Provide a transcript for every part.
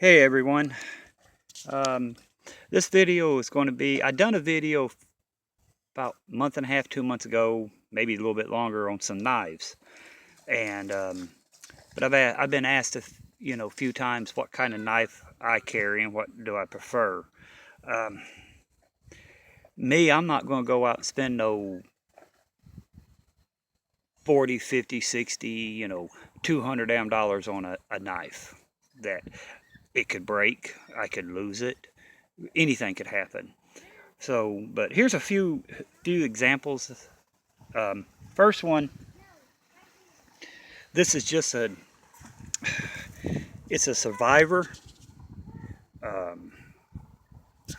Hey everyone, um, this video is going to be, I done a video about a month and a half, 2 months ago, maybe a little bit longer, on some knives. And but I've been asked a few times what kind of knife I carry and what do I prefer. Um, I'm not going to go out and spend no 40, 50, 60, $200 on a knife that it could break, I could lose it, anything could happen. So, but here's a few examples. Um, First one, this is just it's a Survivor. Um,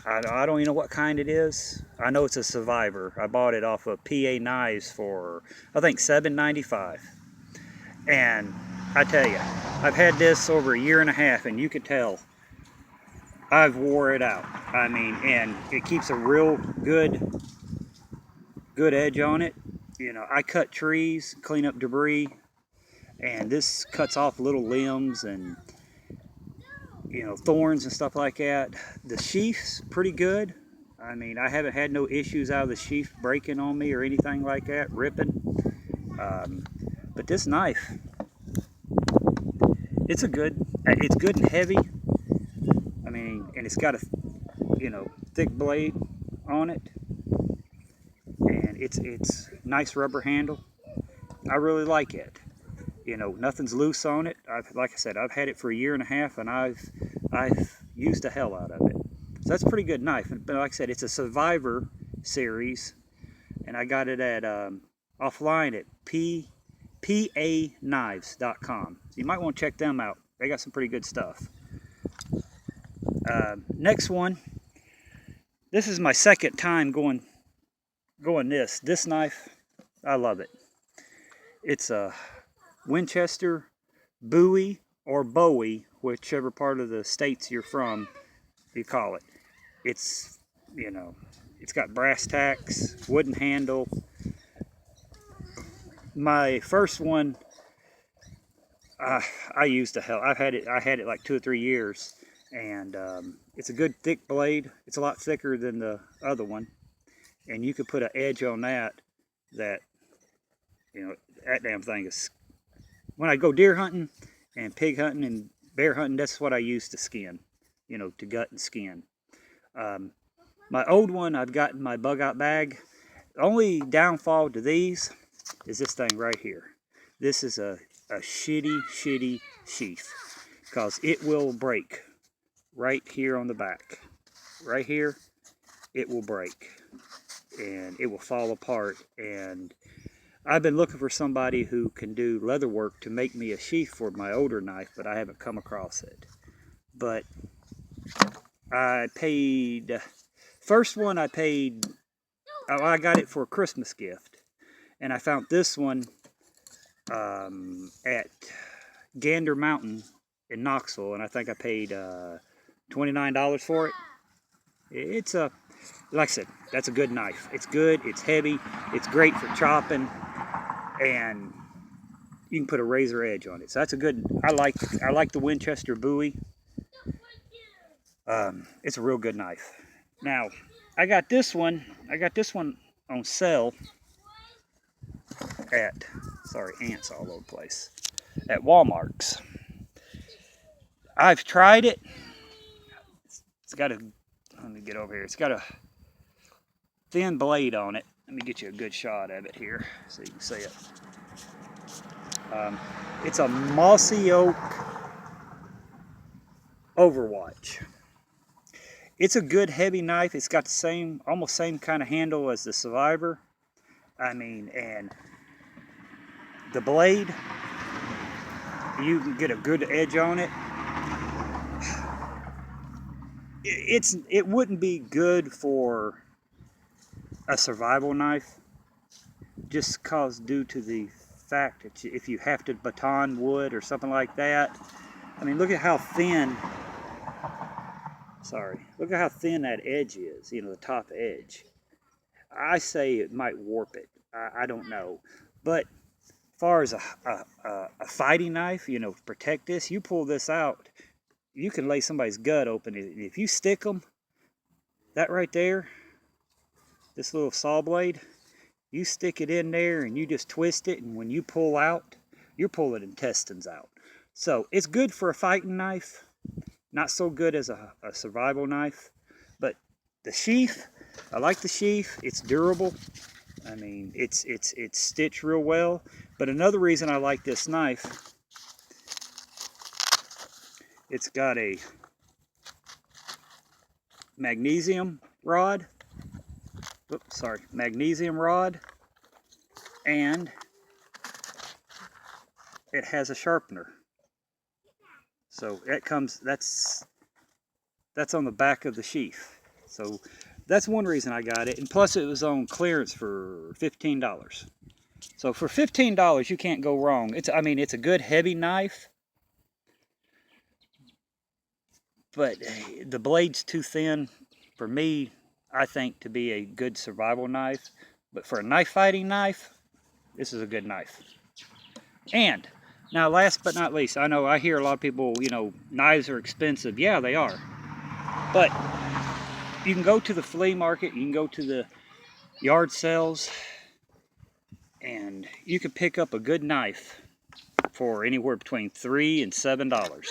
I don't even know what kind it is. I know it's a Survivor. I bought it off of PA Knives for, I think, $7.95. And I tell you, I've had this over a year and a half, and you could tell I've wore it out. I mean, and it keeps a real good edge on it. I cut trees, clean up debris, and this cuts off little limbs and thorns and stuff like that. The sheath's pretty good. I mean, I haven't had no issues out of the sheath breaking on me or anything like that, ripping. um, but this knife, it's good and heavy. I mean, and it's got a thick blade on it, and it's nice rubber handle. I really like it. Nothing's loose on it. Like I said, I've had it for a year and a half, and I've used the hell out of it. So that's a pretty good knife. But like I said, it's a Survivor series, and I got it at offline at paknives.com. You might want to check them out. They got some pretty good stuff. Next one. This is my second time going this knife. I love it. It's a Winchester Bowie or Bowie, whichever part of the states you're from you call it. It's it's got brass tacks, wooden handle. My first one, I used to hell. I had it like 2 or 3 years, and it's a good thick blade. It's a lot thicker than the other one, and you could put an edge on that. That that damn thing is. When I go deer hunting and pig hunting and bear hunting, that's what I use to skin, to gut and skin. Um, my old one I've got in my bug out bag. The only downfall to these is this thing right here. This is a shitty sheath because it will break right here on the back. Right here, it will break and it will fall apart. And I've been looking for somebody who can do leather work to make me a sheath for my older knife, but I haven't come across it. But I paid, first one I paid, I got it for a Christmas gift. And I found this one at Gander Mountain in Knoxville, and I think I paid $29 for it. It's a, like I said, that's a good knife. It's good, it's heavy, it's great for chopping, and you can put a razor edge on it. So that's a good. I like the Winchester Bowie. It's a real good knife. Now, I got this one. I got this one on sale at, sorry, ants all over the place, at Walmart's. I've tried it. It's got a, let me get over here. It's got a thin blade on it. Let me get you a good shot of it here so you can see it. It's a Mossy Oak Overwatch. It's a good heavy knife. It's got the same, almost same kind of handle as the Survivor. I mean, and the blade, you can get a good edge on it. It wouldn't be good for a survival knife, just cause due to the fact that if you have to baton wood or something like that. I mean, look at how thin. Sorry, look at how thin that edge is. The top edge. I say it might warp it. I don't know, but as far as a fighting knife, protect this. You pull this out, you can lay somebody's gut open. If you stick them, that right there, this little saw blade, you stick it in there and you just twist it, and when you pull out, you're pulling intestines out. So it's good for a fighting knife, not so good as a survival knife. But the sheath, I like the sheath. It's durable. I mean, it's stitched real well. But another reason I like this knife, it's got a magnesium rod. Oops, sorry, magnesium rod, and it has a sharpener. So it comes, that's on the back of the sheath. So that's one reason I got it. And plus it was on clearance for $15. So for $15, you can't go wrong. I mean, it's a good heavy knife, but the blade's too thin for me, I think, to be a good survival knife. But for a knife fighting knife, this is a good knife. And now, last but not least, I hear a lot of people, knives are expensive. Yeah, they are. But you can go to the flea market, you can go to the yard sales, and you can pick up a good knife for anywhere between $3 and $7.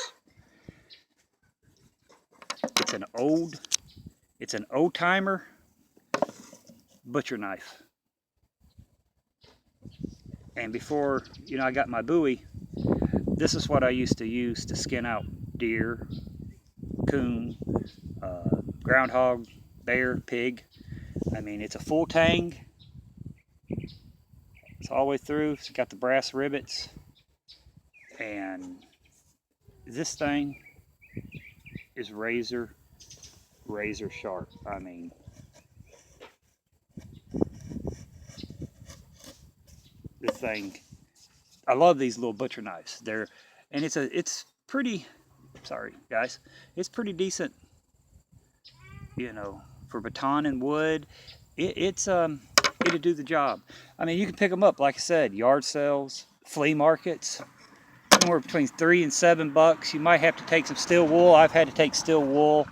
It's an old timer butcher knife. And before, I got my Bowie, this is what I used to use to skin out deer, coon, groundhog, bear, pig. I mean, it's a full tang. It's all the way through. It's got the brass rivets. And this thing is razor sharp. I mean, this thing, I love these little butcher knives. It's pretty, sorry guys, it's pretty decent, for baton and wood. It'll do the job. I mean, you can pick them up, like I said, yard sales, flea markets, anywhere between $3 and $7. You might have to take some steel wool. I've had to take steel wool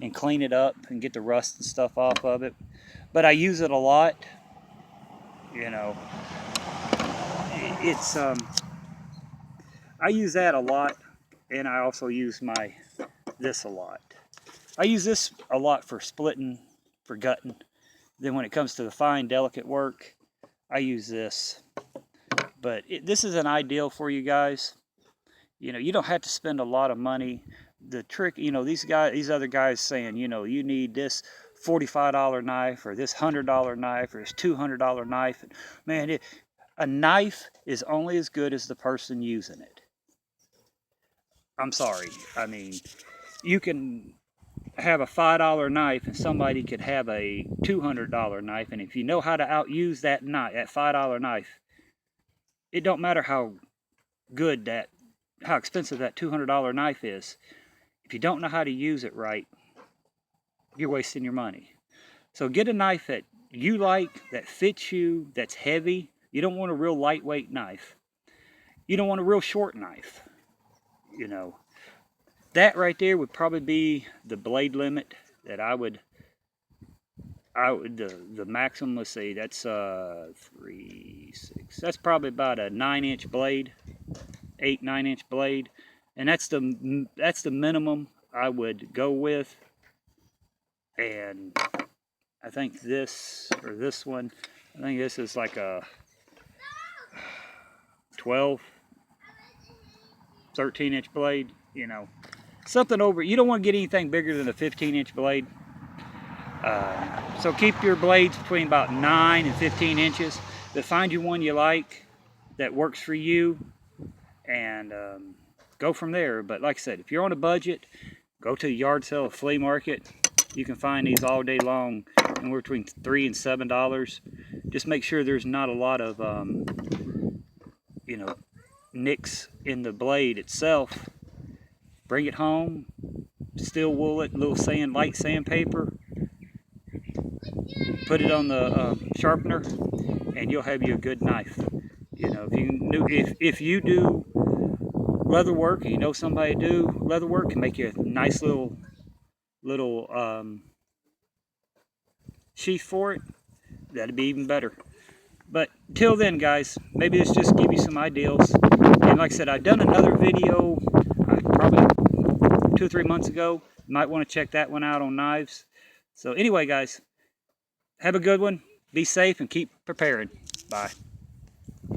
and clean it up and get the rust and stuff off of it. But I use it a lot. I use that a lot, and I also use this a lot. I use this a lot for splitting, for gutting. Then when it comes to the fine, delicate work, I use this. But this is an ideal for you guys. You don't have to spend a lot of money. The trick, these other guys saying, you need this $45 knife or this $100 knife or this $200 knife. Man, a knife is only as good as the person using it. I'm sorry. I mean, you can have a $5 knife and somebody could have a $200 knife, and if you know how to outuse that knife, that $5 knife, it don't matter how expensive that $200 knife is. If you don't know how to use it right, you're wasting your money. So get a knife that you like, that fits you, that's heavy. You don't want a real lightweight knife. You don't want a real short knife. That right there would probably be the blade limit that I would the maximum, let's see, that's 3, 6, that's probably about a 9-inch blade, 8-9-inch blade, and that's the minimum I would go with. And I think this one, I think this is like a 12, 13-inch blade, something over. You don't want to get anything bigger than a 15-inch blade. So keep your blades between about 9 and 15 inches. But find you one you like that works for you, and go from there. But like I said, if you're on a budget, go to a yard sale, a flea market. You can find these all day long, anywhere between $3 and $7. Just make sure there's not a lot of nicks in the blade itself. Bring it home, steel wool it, light sandpaper, put it on the sharpener, and you'll have you a good knife. If you do leather work, and you know somebody do leather work, can make you a nice little sheath for it, that'd be even better. But till then, guys, maybe this just give you some ideas. And like I said, I've done another video probably 2 or 3 months ago. You might want to check that one out on knives. So anyway, guys, have a good one. Be safe and keep preparing. Bye.